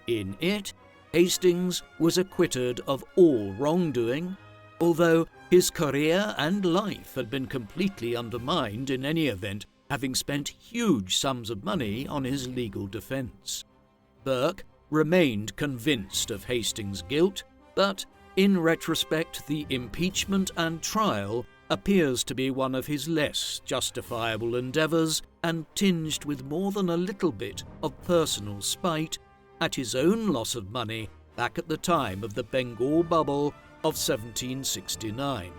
In it, Hastings was acquitted of all wrongdoing, although his career and life had been completely undermined in any event, having spent huge sums of money on his legal defence. Burke remained convinced of Hastings' guilt, but in retrospect the impeachment and trial appears to be one of his less justifiable endeavours and tinged with more than a little bit of personal spite at his own loss of money back at the time of the Bengal bubble of 1769.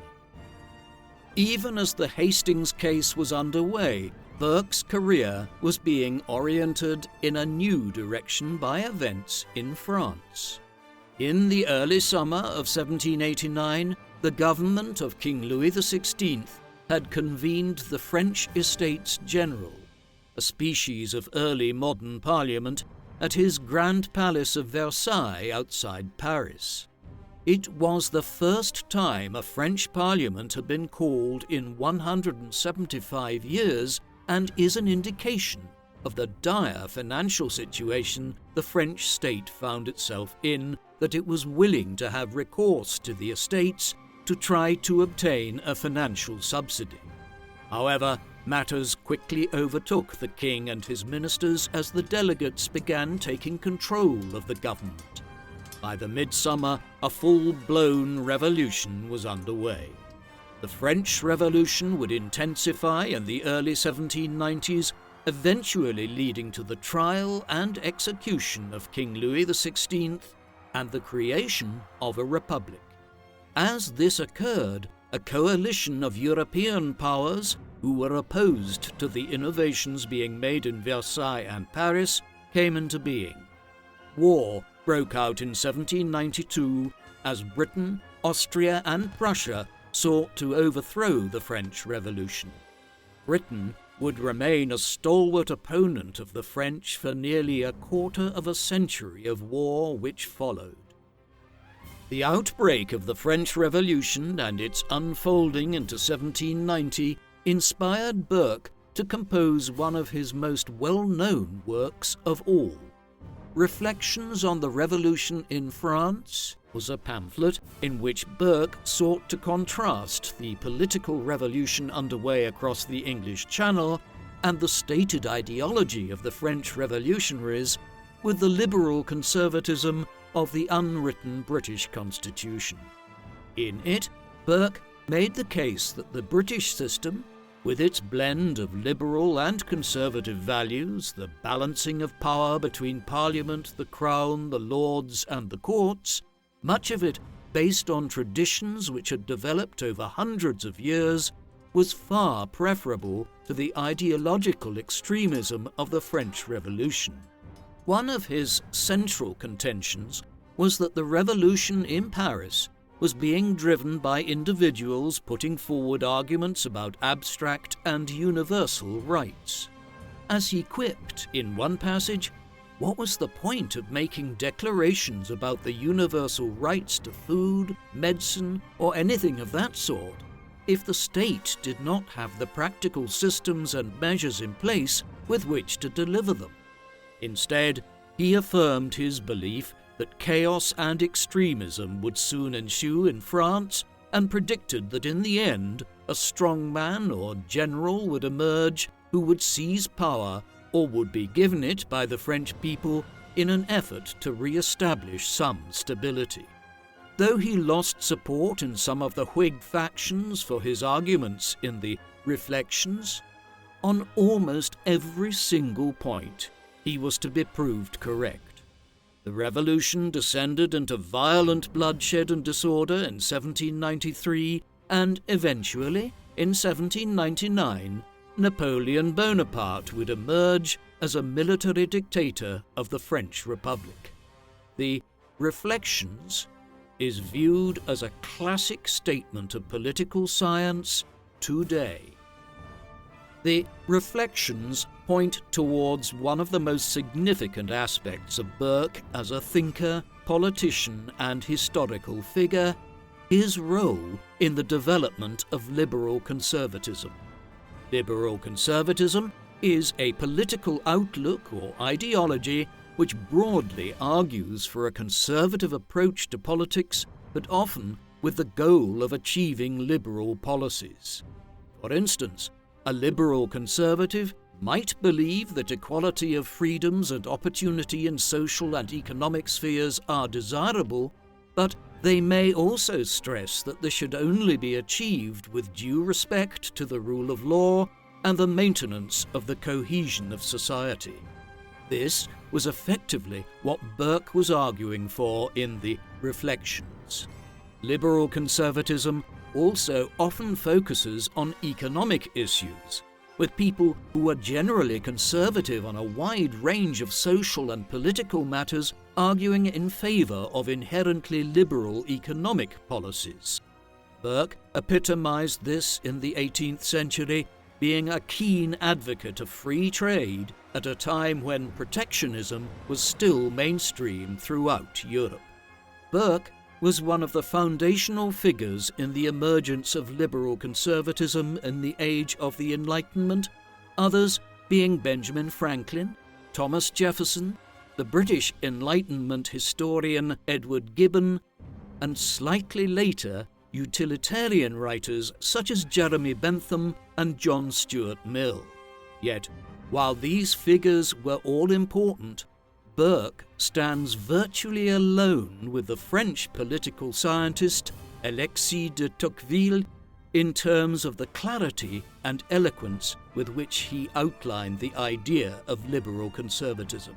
Even as the Hastings case was underway, Burke's career was being oriented in a new direction by events in France. In the early summer of 1789, the government of King Louis XVI had convened the French Estates General, a species of early modern parliament, at his Grand Palace of Versailles outside Paris. It was the first time a French parliament had been called in 175 years, and is an indication of the dire financial situation the French state found itself in, that it was willing to have recourse to the estates to try to obtain a financial subsidy. However, matters quickly overtook the king and his ministers as the delegates began taking control of the government. By the midsummer, a full-blown revolution was underway. The French Revolution would intensify in the early 1790s, eventually leading to the trial and execution of King Louis XVI and the creation of a republic. As this occurred, a coalition of European powers who were opposed to the innovations being made in Versailles and Paris came into being. War broke out in 1792 as Britain, Austria and Prussia sought to overthrow the French Revolution. Britain would remain a stalwart opponent of the French for nearly a quarter of a century of war which followed. The outbreak of the French Revolution and its unfolding into 1790 inspired Burke to compose one of his most well-known works of all. Reflections on the Revolution in France was a pamphlet in which Burke sought to contrast the political revolution underway across the English Channel and the stated ideology of the French revolutionaries with the liberal conservatism of the unwritten British Constitution. In it, Burke made the case that the British system, with its blend of liberal and conservative values, the balancing of power between Parliament, the Crown, the Lords and the courts, much of it based on traditions which had developed over hundreds of years, was far preferable to the ideological extremism of the French Revolution. One of his central contentions was that the revolution in Paris was being driven by individuals putting forward arguments about abstract and universal rights. As he quipped in one passage, what was the point of making declarations about the universal rights to food, medicine, or anything of that sort, if the state did not have the practical systems and measures in place with which to deliver them. Instead, he affirmed his belief that chaos and extremism would soon ensue in France, and predicted that in the end a strong man or general would emerge who would seize power or would be given it by the French people in an effort to re-establish some stability. Though he lost support in some of the Whig factions for his arguments in the Reflections, on almost every single point he was to be proved correct. The revolution descended into violent bloodshed and disorder in 1793, and eventually, in 1799, Napoleon Bonaparte would emerge as a military dictator of the French Republic. The Reflections is viewed as a classic statement of political science today. The Reflections point towards one of the most significant aspects of Burke as a thinker, politician, and historical figure, his role in the development of liberal conservatism. Liberal conservatism is a political outlook or ideology which broadly argues for a conservative approach to politics, but often with the goal of achieving liberal policies. For instance, a liberal conservative might believe that equality of freedoms and opportunity in social and economic spheres are desirable, but they may also stress that this should only be achieved with due respect to the rule of law and the maintenance of the cohesion of society. This was effectively what Burke was arguing for in the Reflections. Liberal conservatism also often focuses on economic issues, with people who are generally conservative on a wide range of social and political matters arguing in favour of inherently liberal economic policies. Burke epitomised this in the 18th century, being a keen advocate of free trade at a time when protectionism was still mainstream throughout Europe. Burke was one of the foundational figures in the emergence of liberal conservatism in the age of the Enlightenment, others being Benjamin Franklin, Thomas Jefferson, the British Enlightenment historian Edward Gibbon, and slightly later utilitarian writers such as Jeremy Bentham and John Stuart Mill. Yet, while these figures were all important, Burke stands virtually alone with the French political scientist Alexis de Tocqueville in terms of the clarity and eloquence with which he outlined the idea of liberal conservatism.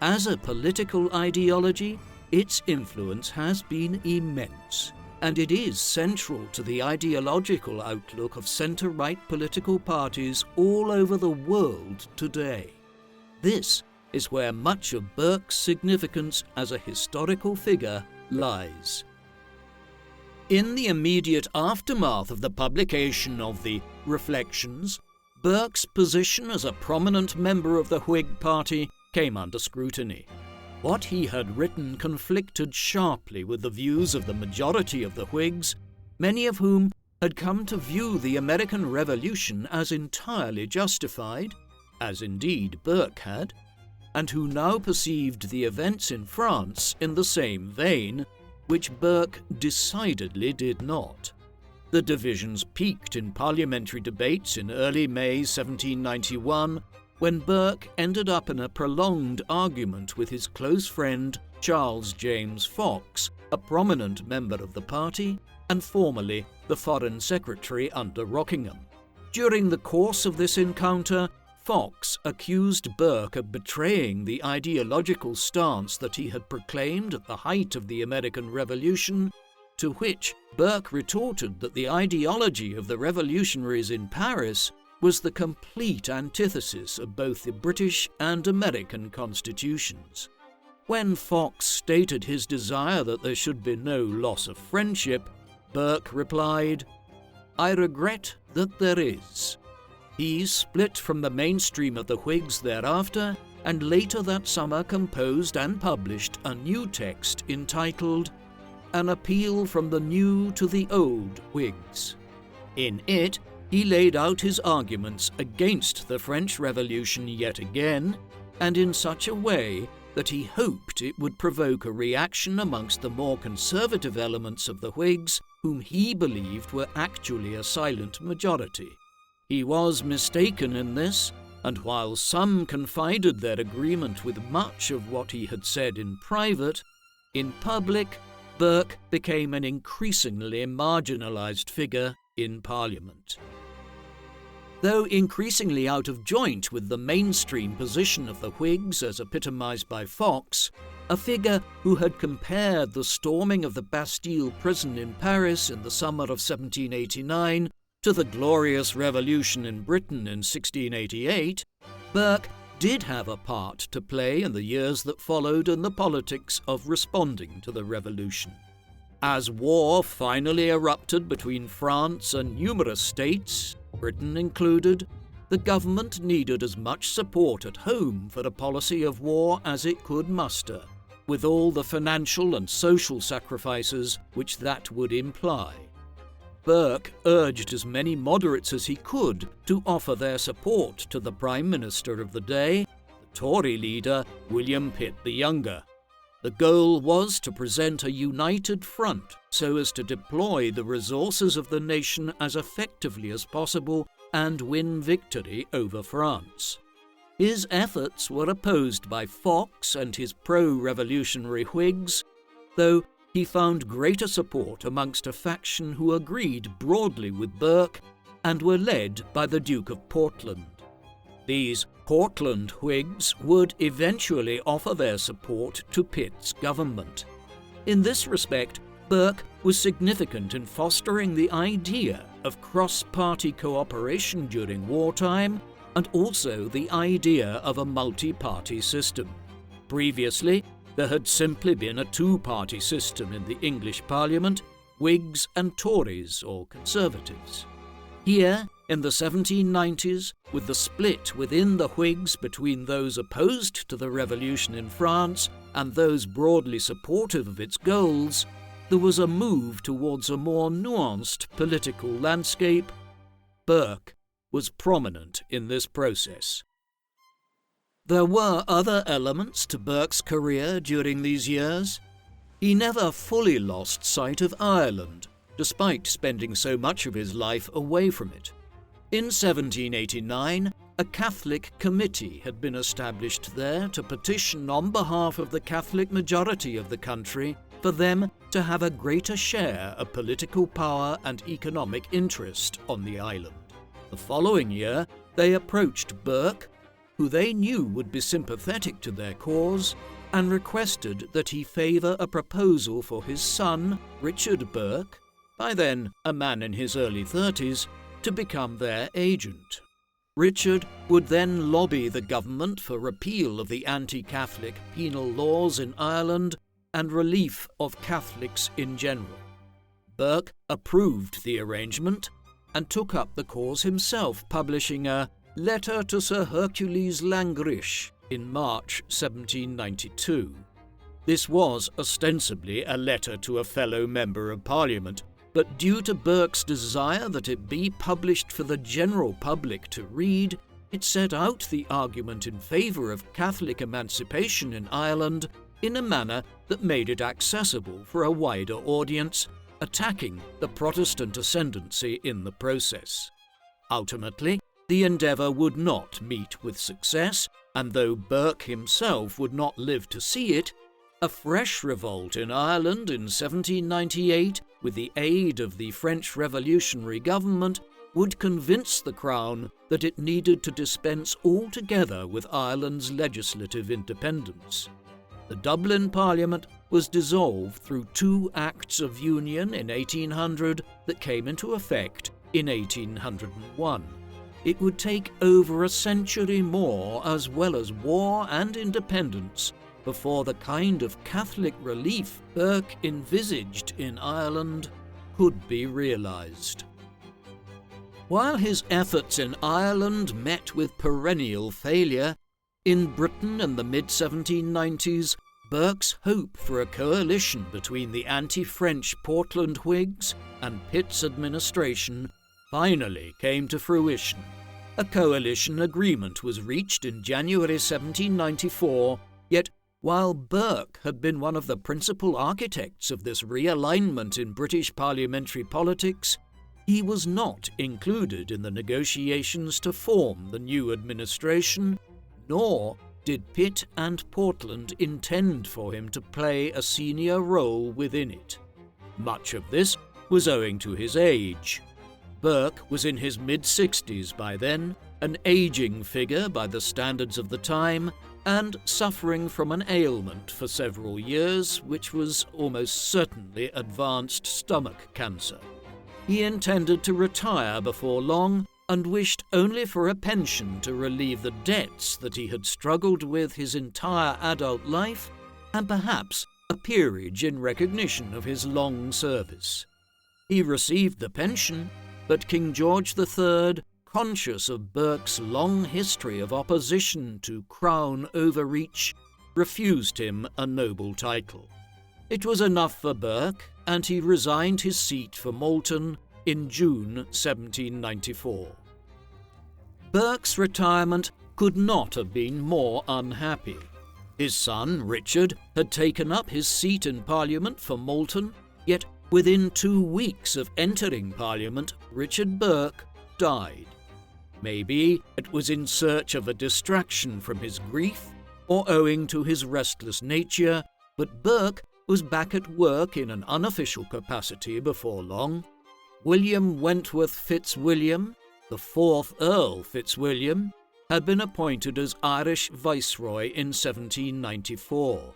As a political ideology, its influence has been immense, and it is central to the ideological outlook of centre-right political parties all over the world today. This is where much of Burke's significance as a historical figure lies. In the immediate aftermath of the publication of the Reflections, Burke's position as a prominent member of the Whig Party came under scrutiny. What he had written conflicted sharply with the views of the majority of the Whigs, many of whom had come to view the American Revolution as entirely justified, as indeed Burke had, and who now perceived the events in France in the same vein, which Burke decidedly did not. The divisions peaked in parliamentary debates in early May 1791, when Burke ended up in a prolonged argument with his close friend Charles James Fox, a prominent member of the party and formerly the Foreign Secretary under Rockingham. During the course of this encounter, Fox accused Burke of betraying the ideological stance that he had proclaimed at the height of the American Revolution, to which Burke retorted that the ideology of the revolutionaries in Paris was the complete antithesis of both the British and American constitutions. When Fox stated his desire that there should be no loss of friendship, Burke replied, "I regret that there is." He split from the mainstream of the Whigs thereafter, and later that summer composed and published a new text entitled An Appeal from the New to the Old Whigs. In it, he laid out his arguments against the French Revolution yet again, and in such a way that he hoped it would provoke a reaction amongst the more conservative elements of the Whigs, whom he believed were actually a silent majority. He was mistaken in this, and while some confided their agreement with much of what he had said in private, in public, Burke became an increasingly marginalised figure in Parliament. Though increasingly out of joint with the mainstream position of the Whigs as epitomised by Fox, a figure who had compared the storming of the Bastille prison in Paris in the summer of 1789 to the Glorious Revolution in Britain in 1688, Burke did have a part to play in the years that followed in the politics of responding to the revolution. As war finally erupted between France and numerous states, Britain included, the government needed as much support at home for a policy of war as it could muster, with all the financial and social sacrifices which that would imply. Burke urged as many moderates as he could to offer their support to the Prime Minister of the day, the Tory leader William Pitt the Younger. The goal was to present a united front so as to deploy the resources of the nation as effectively as possible and win victory over France. His efforts were opposed by Fox and his pro-revolutionary Whigs, though he found greater support amongst a faction who agreed broadly with Burke and were led by the Duke of Portland. These Portland Whigs would eventually offer their support to Pitt's government. In this respect, Burke was significant in fostering the idea of cross-party cooperation during wartime and also the idea of a multi-party system. Previously, there had simply been a two-party system in the English Parliament, Whigs and Tories or Conservatives. Here, in the 1790s, with the split within the Whigs between those opposed to the revolution in France and those broadly supportive of its goals, there was a move towards a more nuanced political landscape. Burke was prominent in this process. There were other elements to Burke's career during these years. He never fully lost sight of Ireland, despite spending so much of his life away from it. In 1789, a Catholic committee had been established there to petition on behalf of the Catholic majority of the country for them to have a greater share of political power and economic interest on the island. The following year, they approached Burke, who they knew would be sympathetic to their cause, and requested that he favour a proposal for his son, Richard Burke, by then a man in his early 30s, to become their agent. Richard would then lobby the government for repeal of the anti-Catholic penal laws in Ireland and relief of Catholics in general. Burke approved the arrangement and took up the cause himself, publishing a Letter to Sir Hercules Langrish in March 1792. This was ostensibly a letter to a fellow member of Parliament, but due to Burke's desire that it be published for the general public to read, it set out the argument in favour of Catholic emancipation in Ireland in a manner that made it accessible for a wider audience, attacking the Protestant ascendancy in the process. Ultimately, the endeavour would not meet with success, and though Burke himself would not live to see it, a fresh revolt in Ireland in 1798, with the aid of the French revolutionary government, would convince the Crown that it needed to dispense altogether with Ireland's legislative independence. The Dublin Parliament was dissolved through 2 Acts of Union in 1800 that came into effect in 1801. It would take over a century more, as well as war and independence, before the kind of Catholic relief Burke envisaged in Ireland could be realised. While his efforts in Ireland met with perennial failure, in Britain in the mid-1790s, Burke's hope for a coalition between the anti-French Portland Whigs and Pitt's administration finally came to fruition. A coalition agreement was reached in January 1794, yet while Burke had been one of the principal architects of this realignment in British parliamentary politics, he was not included in the negotiations to form the new administration, nor did Pitt and Portland intend for him to play a senior role within it. Much of this was owing to his age. Burke was in his mid-60s by then, an aging figure by the standards of the time, and suffering from an ailment for several years, which was almost certainly advanced stomach cancer. He intended to retire before long and wished only for a pension to relieve the debts that he had struggled with his entire adult life, and perhaps a peerage in recognition of his long service. He received the pension, but King George III, conscious of Burke's long history of opposition to crown overreach, refused him a noble title. It was enough for Burke, and he resigned his seat for Malton in June 1794. Burke's retirement could not have been more unhappy. His son, Richard, had taken up his seat in Parliament for Malton, yet within 2 weeks of entering Parliament, Richard Burke died. Maybe it was in search of a distraction from his grief, or owing to his restless nature, but Burke was back at work in an unofficial capacity before long. William Wentworth Fitzwilliam, the 4th Earl Fitzwilliam, had been appointed as Irish Viceroy in 1794.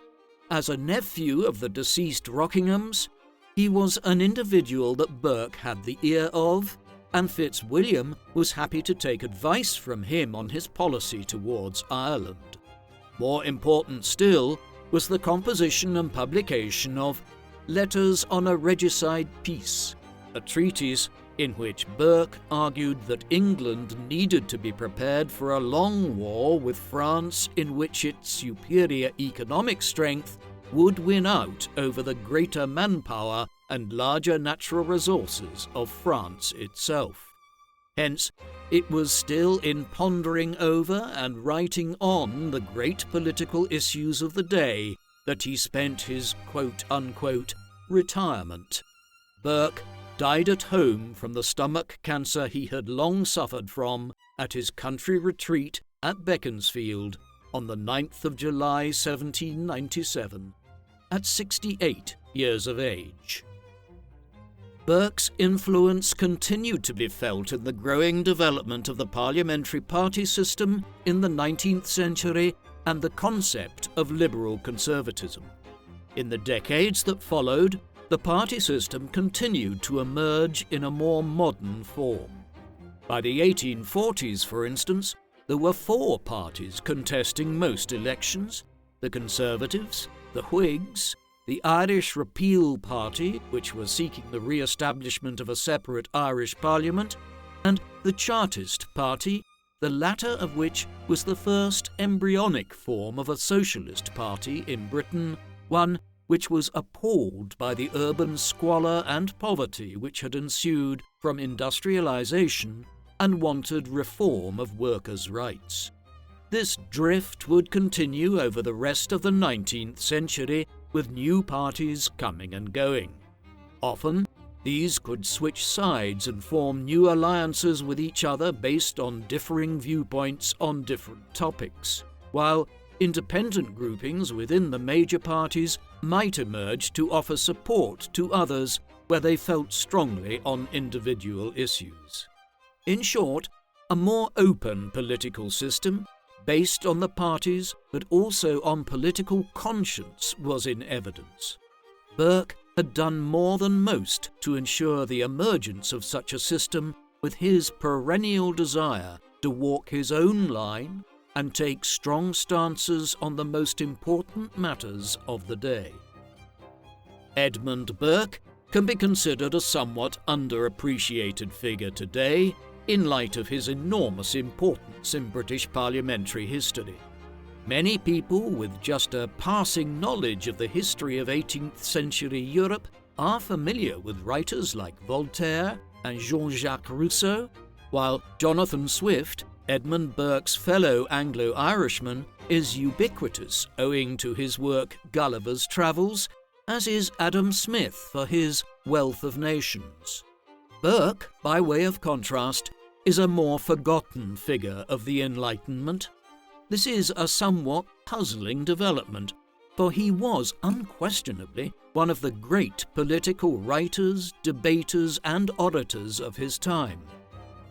As a nephew of the deceased Rockinghams, he was an individual that Burke had the ear of, and Fitzwilliam was happy to take advice from him on his policy towards Ireland. More important still was the composition and publication of Letters on a Regicide Peace, a treatise in which Burke argued that England needed to be prepared for a long war with France in which its superior economic strength would win out over the greater manpower and larger natural resources of France itself. Hence, it was still in pondering over and writing on the great political issues of the day that he spent his quote-unquote retirement. Burke died at home from the stomach cancer he had long suffered from at his country retreat at Beaconsfield on the 9th of July 1797, at 68 years of age. Burke's influence continued to be felt in the growing development of the parliamentary party system in the 19th century and the concept of liberal conservatism. In the decades that followed, the party system continued to emerge in a more modern form. By the 1840s, for instance, there were 4 parties contesting most elections: the Conservatives, the Whigs, the Irish Repeal Party, which was seeking the re-establishment of a separate Irish Parliament, and the Chartist Party, the latter of which was the first embryonic form of a socialist party in Britain, one which was appalled by the urban squalor and poverty which had ensued from industrialization and wanted reform of workers' rights. This drift would continue over the rest of the 19th century, with new parties coming and going. Often, these could switch sides and form new alliances with each other based on differing viewpoints on different topics, while independent groupings within the major parties might emerge to offer support to others where they felt strongly on individual issues. In short, a more open political system, based on the parties but also on political conscience, was in evidence. Burke had done more than most to ensure the emergence of such a system, with his perennial desire to walk his own line and take strong stances on the most important matters of the day. Edmund Burke can be considered a somewhat underappreciated figure today in light of his enormous importance in British parliamentary history. Many people with just a passing knowledge of the history of 18th century Europe are familiar with writers like Voltaire, and Jean-Jacques Rousseau, while Jonathan Swift, Edmund Burke's fellow Anglo-Irishman, is ubiquitous owing to his work Gulliver's Travels, as is Adam Smith for his Wealth of Nations. Burke, by way of contrast, is a more forgotten figure of the Enlightenment. This is a somewhat puzzling development, for he was unquestionably one of the great political writers, debaters, and orators of his time.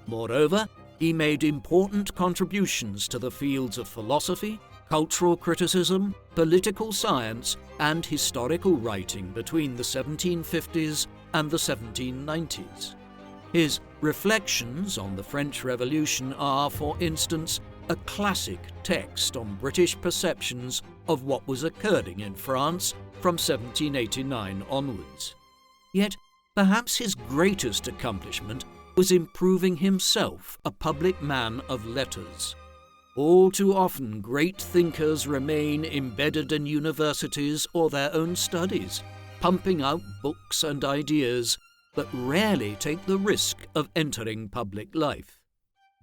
Moreover, he made important contributions to the fields of philosophy, cultural criticism, political science, and historical writing between the 1750s and the 1790s. His reflections on the French Revolution are, for instance, a classic text on British perceptions of what was occurring in France from 1789 onwards. Yet, perhaps his greatest accomplishment was in proving himself a public man of letters. All too often, great thinkers remain embedded in universities or their own studies, pumping out books and ideas, but rarely take the risk of entering public life.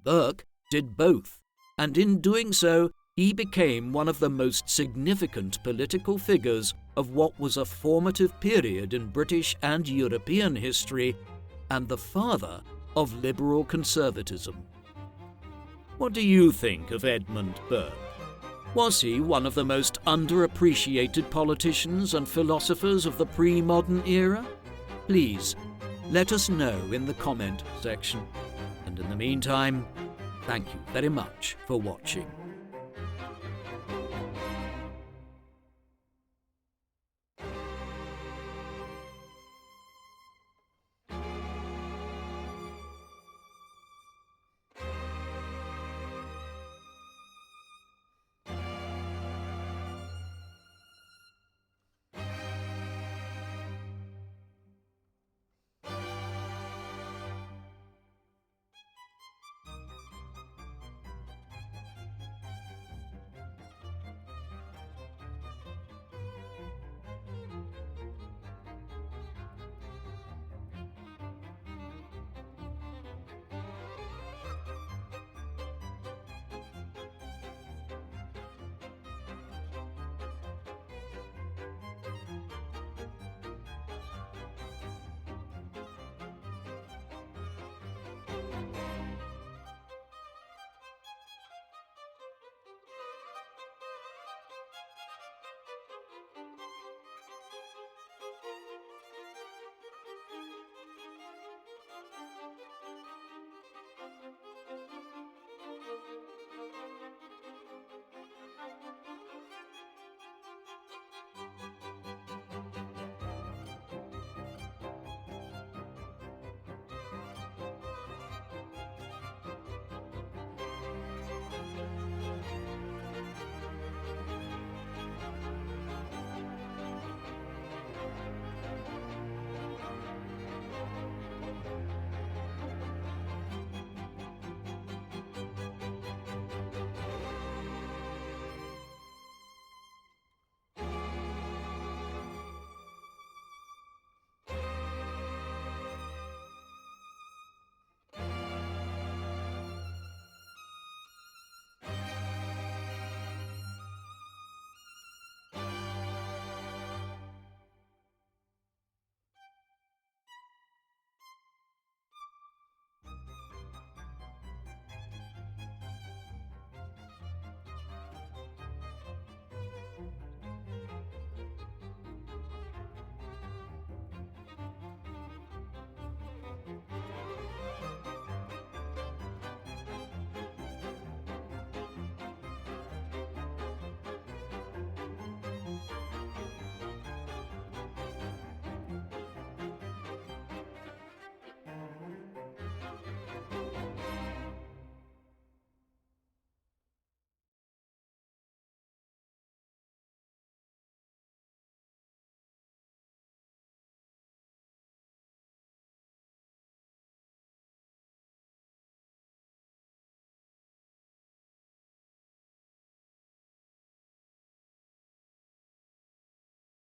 Burke did both, and in doing so, he became one of the most significant political figures of what was a formative period in British and European history, and the father of liberal conservatism. What do you think of Edmund Burke? Was he one of the most underappreciated politicians and philosophers of the pre-modern era? Please, let us know in the comment section. And in the meantime, thank you very much for watching.